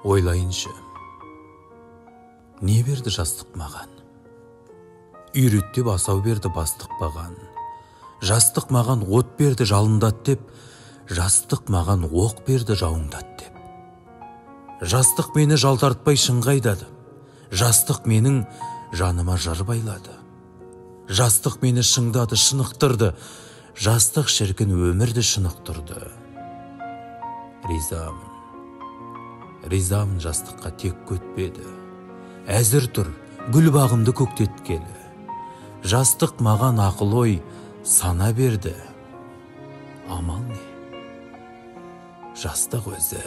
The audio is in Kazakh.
Ойлайыншы, не берді жастық маған? Үйретті асау берді бастық маған. Жастық маған от берді жалындат деп, жастық маған оқ берді жауыңдат деп. Жастық мені жалтартпай шынға айдады. Жастық менің жаныма жыр байлады. Жастық мені шыңдады, шынықтырды. Жастық шіркін өмірді шынықтырды. Ризамын жастыққа тек көтпеді. Әзір тұр, гүл бағымды көктеткелі. Жастық маған ақыл ой сана берді. Амал не? Жастық өзі